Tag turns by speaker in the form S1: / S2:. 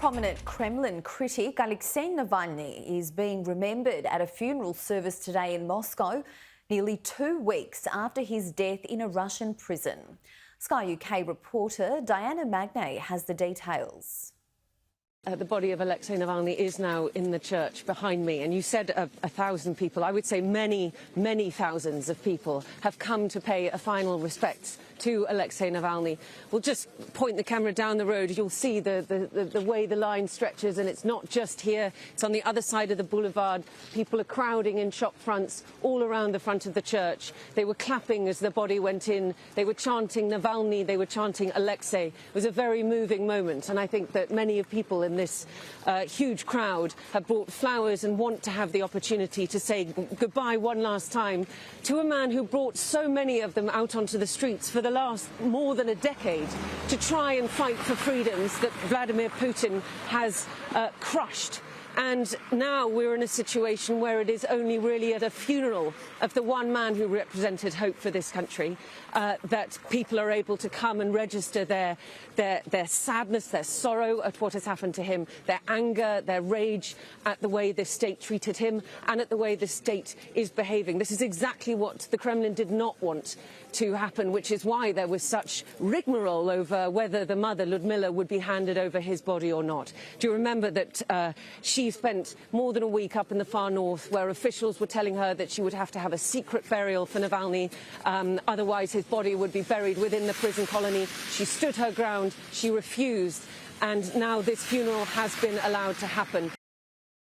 S1: Prominent Kremlin critic Alexei Navalny is being remembered at a funeral service today in Moscow, nearly 2 weeks after his death in a Russian prison. Sky UK reporter Diana Magnay has the details.
S2: The body of Alexei Navalny is now in the church behind me, and you said 1,000 people. I would say many, many thousands of people have come to pay a final respects to Alexei Navalny. We'll just point the camera down the road. You'll see the way the line stretches, and it's not just here. It's on the other side of the boulevard. People are crowding in shop fronts all around the front of the church. They were clapping as the body went in. They were chanting Navalny. They were chanting Alexei. It was a very moving moment, and I think that many of people in this huge crowd have brought flowers and want to have the opportunity to say goodbye one last time to a man who brought so many of them out onto the streets for the last more than a decade to try and fight for freedoms that Vladimir Putin has crushed. And now we're in a situation where it is only really at a funeral of the one man who represented hope for this country that people are able to come and register their sadness, their sorrow at what has happened to him, their anger, their rage at the way the state treated him and at the way the state is behaving. This is exactly what the Kremlin did not want to happen, which is why there was such rigmarole over whether the mother, Ludmila, would be handed over his body or not. Do you remember that she spent more than a week up in the far north where officials were telling her that she would have to have a secret burial for Navalny, otherwise his body would be buried within the prison colony. She stood her ground, she refused, and now this funeral has been allowed to happen.